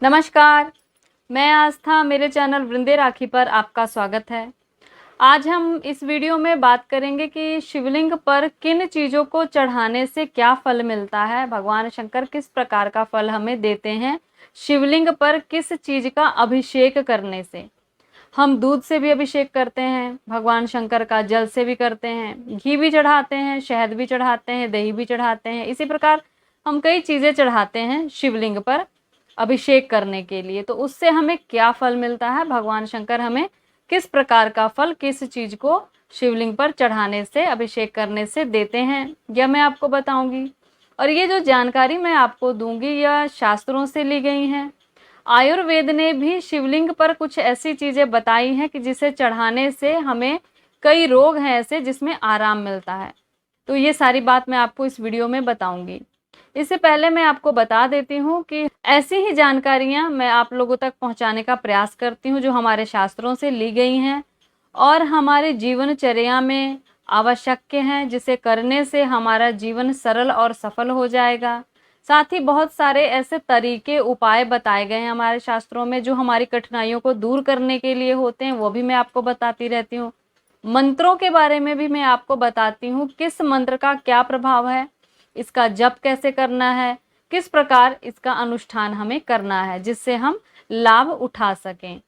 नमस्कार, मैं आस्था, मेरे चैनल वृंदे राखी पर आपका स्वागत है। आज हम इस वीडियो में बात करेंगे कि शिवलिंग पर किन चीज़ों को चढ़ाने से क्या फल मिलता है, भगवान शंकर किस प्रकार का फल हमें देते हैं, शिवलिंग पर किस चीज़ का अभिषेक करने से। हम दूध से भी अभिषेक करते हैं भगवान शंकर का, जल से भी करते हैं, घी भी चढ़ाते हैं, शहद भी चढ़ाते हैं, दही भी चढ़ाते हैं। इसी प्रकार हम कई चीज़ें चढ़ाते हैं शिवलिंग पर अभिषेक करने के लिए। तो उससे हमें क्या फल मिलता है, भगवान शंकर हमें किस प्रकार का फल किस चीज़ को शिवलिंग पर चढ़ाने से, अभिषेक करने से देते हैं, यह मैं आपको बताऊंगी। और ये जो जानकारी मैं आपको दूंगी यह शास्त्रों से ली गई हैं। आयुर्वेद ने भी शिवलिंग पर कुछ ऐसी चीज़ें बताई हैं कि जिसे चढ़ाने से हमें कई रोग हैं ऐसे जिसमें आराम मिलता है। तो ये सारी बात मैं आपको इस वीडियो में बताऊंगी। इससे पहले मैं आपको बता देती हूँ कि ऐसी ही जानकारियाँ मैं आप लोगों तक पहुँचाने का प्रयास करती हूँ जो हमारे शास्त्रों से ली गई हैं और हमारे जीवनचर्या में आवश्यक हैं, जिसे करने से हमारा जीवन सरल और सफल हो जाएगा। साथ ही बहुत सारे ऐसे तरीके, उपाय बताए गए हैं हमारे शास्त्रों में जो हमारी कठिनाइयों को दूर करने के लिए होते हैं, वो भी मैं आपको बताती रहती हूँ। मंत्रों के बारे में भी मैं आपको बताती हूँ, किस मंत्र का क्या प्रभाव है, इसका जप कैसे करना है, किस प्रकार इसका अनुष्ठान हमें करना है जिससे हम लाभ उठा सकें।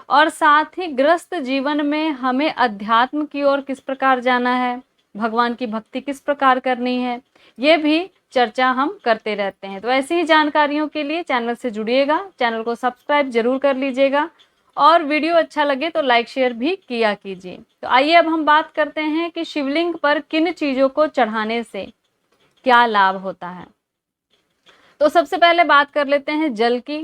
और साथ ही गृहस्थ जीवन में हमें अध्यात्म की ओर किस प्रकार जाना है, भगवान की भक्ति किस प्रकार करनी है, ये भी चर्चा हम करते रहते हैं। तो ऐसी ही जानकारियों के लिए चैनल से जुड़िएगा, चैनल को सब्सक्राइब जरूर कर लीजिएगा और वीडियो अच्छा लगे तो लाइक शेयर भी किया कीजिए। तो आइए अब हम बात करते हैं कि शिवलिंग पर किन चीज़ों को चढ़ाने से क्या लाभ होता है। तो सबसे पहले बात कर लेते हैं जल की।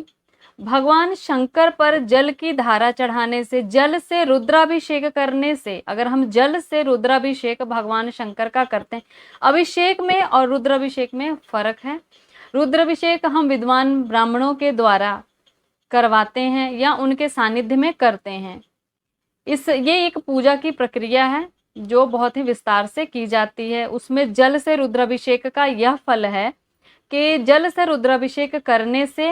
भगवान शंकर पर जल की धारा चढ़ाने से, जल से रुद्राभिषेक करने से, अगर हम जल से रुद्राभिषेक भगवान शंकर का करते हैं, अभिषेक में और रुद्राभिषेक में फर्क है। रुद्राभिषेक हम विद्वान ब्राह्मणों के द्वारा करवाते हैं या उनके सानिध्य में करते हैं। ये एक पूजा की प्रक्रिया है जो बहुत ही विस्तार से की जाती है। उसमें जल से रुद्राभिषेक का यह फल है कि जल से रुद्राभिषेक करने से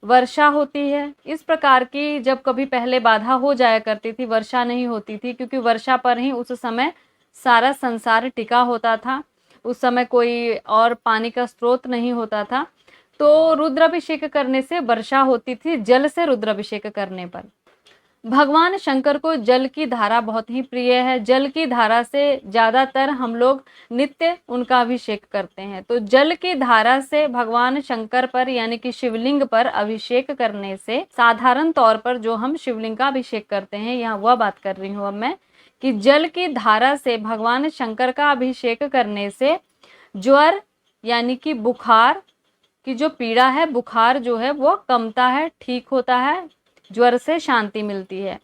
वर्षा होती है। इस प्रकार की जब कभी पहले बाधा हो जाया करती थी, वर्षा नहीं होती थी, क्योंकि वर्षा पर ही उस समय सारा संसार टिका होता था। उस समय कोई और पानी का स्रोत नहीं होता था, तो रुद्राभिषेक करने से वर्षा होती थी, जल से रुद्राभिषेक करने पर। भगवान शंकर को जल की धारा बहुत ही प्रिय है। जल की धारा से ज़्यादातर हम लोग नित्य उनका अभिषेक करते हैं। तो जल की धारा से भगवान शंकर पर यानी कि शिवलिंग पर अभिषेक करने से, साधारण तौर पर जो हम शिवलिंग का अभिषेक करते हैं, यहाँ वह बात कर रही हूँ अब मैं, कि जल की धारा से भगवान शंकर का अभिषेक करने से ज्वर यानी कि बुखार की जो पीड़ा है, बुखार जो है वो कमता है, ठीक होता है, ज्वर से शांति मिलती है।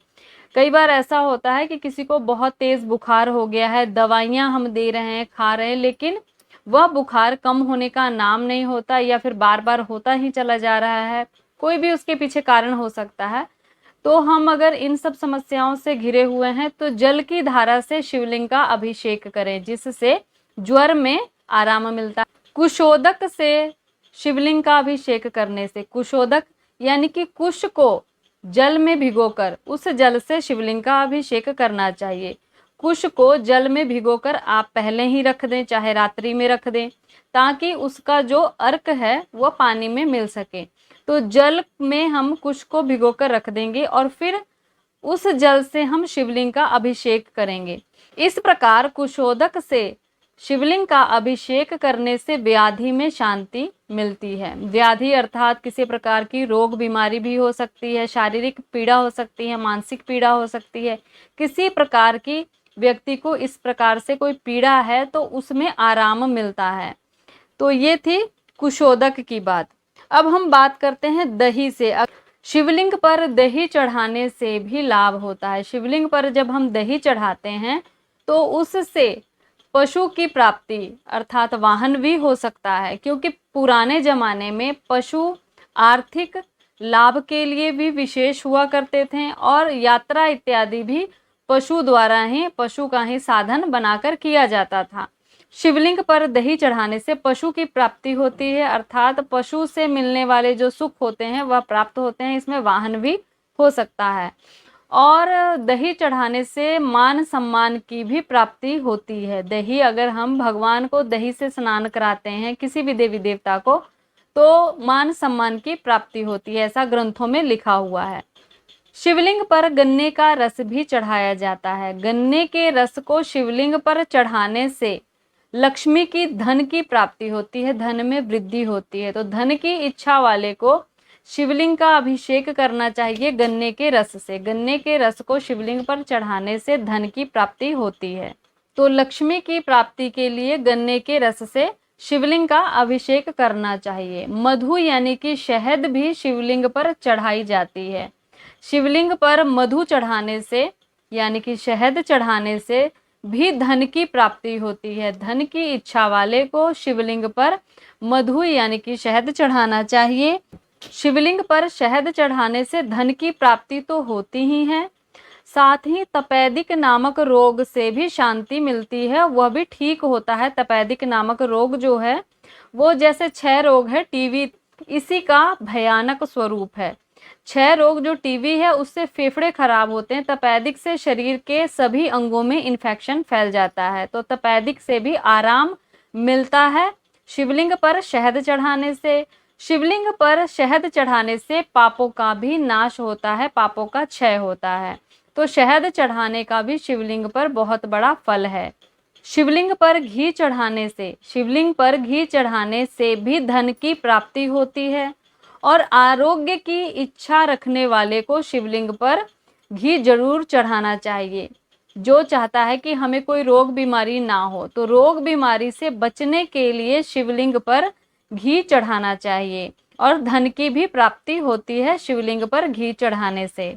कई बार ऐसा होता है कि किसी को बहुत तेज बुखार हो गया है, दवाइयाँ हम दे रहे हैं, खा रहे हैं, लेकिन वह बुखार कम होने का नाम नहीं होता या फिर बार बार होता ही चला जा रहा है। कोई भी उसके पीछे कारण हो सकता है। तो हम अगर इन सब समस्याओं से घिरे हुए हैं तो जल की धारा से शिवलिंग का अभिषेक करें, जिससे ज्वर में आराम मिलता है। कुशोदक से शिवलिंग का अभिषेक करने से, कुशोदक यानी कि कुश को जल में भिगोकर उस जल से शिवलिंग का अभिषेक करना चाहिए। कुश को जल में भिगोकर आप पहले ही रख दें, चाहे रात्रि में रख दें, ताकि उसका जो अर्क है वह पानी में मिल सके। तो जल में हम कुश को भिगोकर रख देंगे और फिर उस जल से हम शिवलिंग का अभिषेक करेंगे। इस प्रकार कुशोदक से शिवलिंग का अभिषेक करने से व्याधि में शांति मिलती है। व्याधि अर्थात किसी प्रकार की रोग बीमारी भी हो सकती है, शारीरिक पीड़ा हो सकती है, मानसिक पीड़ा हो सकती है। किसी प्रकार की व्यक्ति को इस प्रकार से कोई पीड़ा है तो उसमें आराम मिलता है। तो ये थी कुशोदक की बात। अब हम बात करते हैं दही से। शिवलिंग पर दही चढ़ाने से भी लाभ होता है। शिवलिंग पर जब हम दही चढ़ाते हैं तो उससे पशु की प्राप्ति अर्थात वाहन भी हो सकता है, क्योंकि पुराने जमाने में पशु आर्थिक लाभ के लिए भी विशेष हुआ करते थे और यात्रा इत्यादि भी पशु द्वारा ही, पशु का ही साधन बनाकर किया जाता था। शिवलिंग पर दही चढ़ाने से पशु की प्राप्ति होती है, अर्थात पशु से मिलने वाले जो सुख होते हैं वह प्राप्त होते हैं। इसमें वाहन भी हो सकता है। और दही चढ़ाने से मान सम्मान की भी प्राप्ति होती है। दही, अगर हम भगवान को दही से स्नान कराते हैं, किसी भी देवी देवता को, तो मान सम्मान की प्राप्ति होती है, ऐसा ग्रंथों में लिखा हुआ है। शिवलिंग पर गन्ने का रस भी चढ़ाया जाता है। गन्ने के रस को शिवलिंग पर चढ़ाने से लक्ष्मी की, धन की प्राप्ति होती है, धन में वृद्धि होती है। तो धन की इच्छा वाले को शिवलिंग का अभिषेक करना चाहिए गन्ने के रस से। गन्ने के रस को शिवलिंग पर चढ़ाने से धन की प्राप्ति होती है। तो लक्ष्मी की प्राप्ति के लिए गन्ने के रस से शिवलिंग का अभिषेक करना चाहिए। मधु यानी कि शहद भी शिवलिंग पर चढ़ाई जाती है। शिवलिंग पर मधु चढ़ाने से यानी कि शहद चढ़ाने से भी धन की प्राप्ति होती है। धन की इच्छा वाले को शिवलिंग पर मधु यानी कि शहद चढ़ाना चाहिए। शिवलिंग पर शहद चढ़ाने से धन की प्राप्ति तो होती ही है, साथ ही तपेदिक नामक रोग से भी शांति मिलती है, वह भी ठीक होता है। तपेदिक नामक रोग जो है वो जैसे क्षय रोग है, टीबी, इसी का भयानक स्वरूप है। क्षय रोग जो टीबी है उससे फेफड़े खराब होते हैं। तपेदिक से शरीर के सभी अंगों में इन्फेक्शन फैल जाता है। तो तपेदिक से भी आराम मिलता है शिवलिंग पर शहद चढ़ाने से। शिवलिंग पर शहद चढ़ाने से पापों का भी नाश होता है, पापों का क्षय होता है। तो शहद चढ़ाने का भी शिवलिंग पर बहुत बड़ा फल है। शिवलिंग पर घी चढ़ाने से, शिवलिंग पर घी चढ़ाने से भी धन की प्राप्ति होती है। और आरोग्य की इच्छा रखने वाले को शिवलिंग पर घी जरूर चढ़ाना चाहिए। जो चाहता है कि हमें कोई रोग बीमारी ना हो, तो रोग बीमारी से बचने के लिए शिवलिंग पर घी चढ़ाना चाहिए। और धन की भी प्राप्ति होती है शिवलिंग पर घी चढ़ाने से।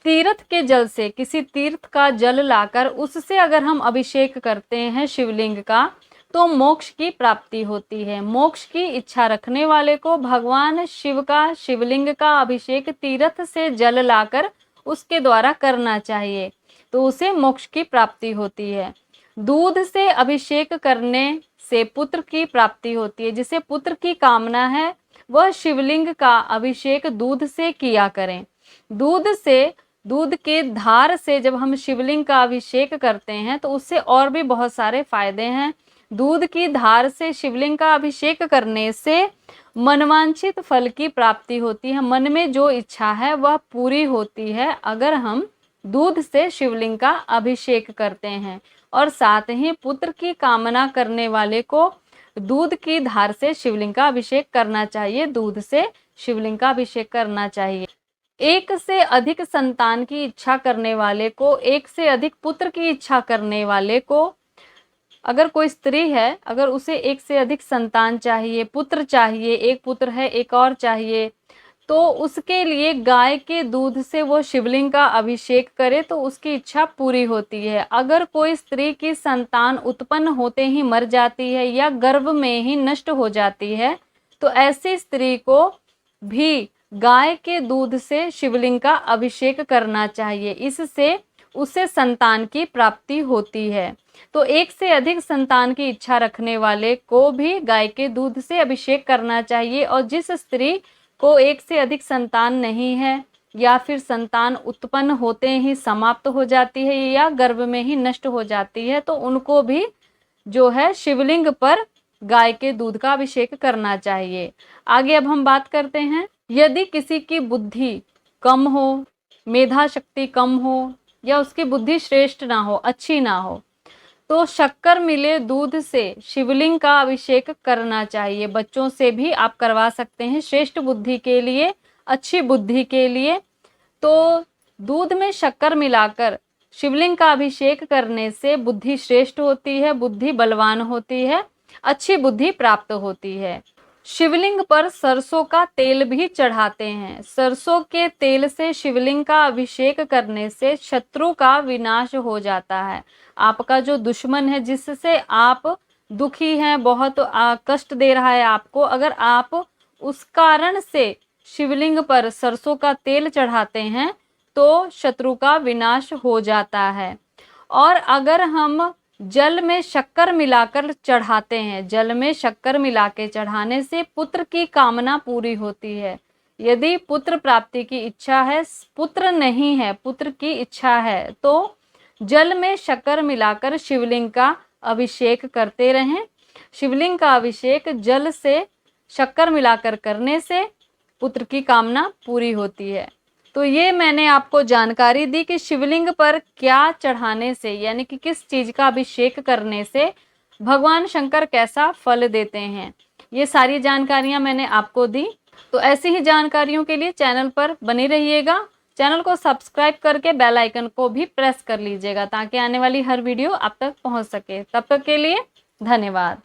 तीर्थ के जल से, किसी तीर्थ का जल लाकर उससे अगर हम अभिषेक करते हैं शिवलिंग का, तो मोक्ष की प्राप्ति होती है। मोक्ष की इच्छा रखने वाले को भगवान शिव का, शिवलिंग का अभिषेक तीर्थ से जल लाकर उसके द्वारा करना चाहिए, तो उसे मोक्ष की प्राप्ति होती है। दूध से अभिषेक करने से पुत्र की प्राप्ति होती है। जिसे पुत्र की कामना है वह शिवलिंग का अभिषेक दूध से किया करें। दूध के धार से जब हम शिवलिंग का अभिषेक करते हैं तो उससे और भी बहुत सारे फायदे हैं। दूध की धार से शिवलिंग का अभिषेक करने से मनवांछित फल की प्राप्ति होती है। मन में जो इच्छा है वह पूरी होती है अगर हम दूध से शिवलिंग का अभिषेक करते हैं। और साथ ही पुत्र की कामना करने वाले को दूध की धार से शिवलिंग का अभिषेक करना चाहिए, दूध से शिवलिंग का अभिषेक करना चाहिए। एक से अधिक संतान की इच्छा करने वाले को, एक से अधिक पुत्र की इच्छा करने वाले को, अगर कोई स्त्री है, अगर उसे एक से अधिक संतान चाहिए, पुत्र चाहिए, एक पुत्र है एक और चाहिए, तो उसके लिए गाय के दूध से वो शिवलिंग का अभिषेक करे तो उसकी इच्छा पूरी होती है। अगर कोई स्त्री की संतान उत्पन्न होते ही मर जाती है या गर्भ में ही नष्ट हो जाती है, तो ऐसी स्त्री को भी गाय के दूध से शिवलिंग का अभिषेक करना चाहिए। इससे उसे संतान की प्राप्ति होती है। तो एक से अधिक संतान की इच्छा रखने वाले को भी गाय के दूध से अभिषेक करना चाहिए। और जिस स्त्री को एक से अधिक संतान नहीं है या फिर संतान उत्पन्न होते ही समाप्त हो जाती है या गर्भ में ही नष्ट हो जाती है, तो उनको भी जो है शिवलिंग पर गाय के दूध का अभिषेक करना चाहिए। आगे अब हम बात करते हैं, यदि किसी की बुद्धि कम हो, मेधा शक्ति कम हो या उसकी बुद्धि श्रेष्ठ ना हो, अच्छी ना हो, तो शक्कर मिले दूध से शिवलिंग का अभिषेक करना चाहिए। बच्चों से भी आप करवा सकते हैं श्रेष्ठ बुद्धि के लिए, अच्छी बुद्धि के लिए। तो दूध में शक्कर मिलाकर शिवलिंग का अभिषेक करने से बुद्धि श्रेष्ठ होती है, बुद्धि बलवान होती है, अच्छी बुद्धि प्राप्त होती है। शिवलिंग पर सरसों का तेल भी चढ़ाते हैं। सरसों के तेल से शिवलिंग का अभिषेक करने से शत्रु का विनाश हो जाता है। आपका जो दुश्मन है, जिससे आप दुखी हैं, बहुत कष्ट दे रहा है आपको, अगर आप उस कारण से शिवलिंग पर सरसों का तेल चढ़ाते हैं तो शत्रु का विनाश हो जाता है। और अगर हम जल में शक्कर मिलाकर चढ़ाते हैं। जल में शक्कर मिला के चढ़ाने से पुत्र की कामना पूरी होती है। यदि पुत्र प्राप्ति की इच्छा है, पुत्र नहीं है, पुत्र की इच्छा है, तो जल में शक्कर मिलाकर शिवलिंग का अभिषेक करते रहें। शिवलिंग का अभिषेक जल से शक्कर मिलाकर करने से पुत्र की कामना पूरी होती है। तो ये मैंने आपको जानकारी दी कि शिवलिंग पर क्या चढ़ाने से, यानी कि किस चीज का अभिषेक करने से भगवान शंकर कैसा फल देते हैं। ये सारी जानकारियां मैंने आपको दी। तो ऐसी ही जानकारियों के लिए चैनल पर बने रहिएगा। चैनल को सब्सक्राइब करके बेल आइकन को भी प्रेस कर लीजिएगा ताकि आने वाली हर वीडियो आप तक पहुंच सके। तब तक के लिए धन्यवाद।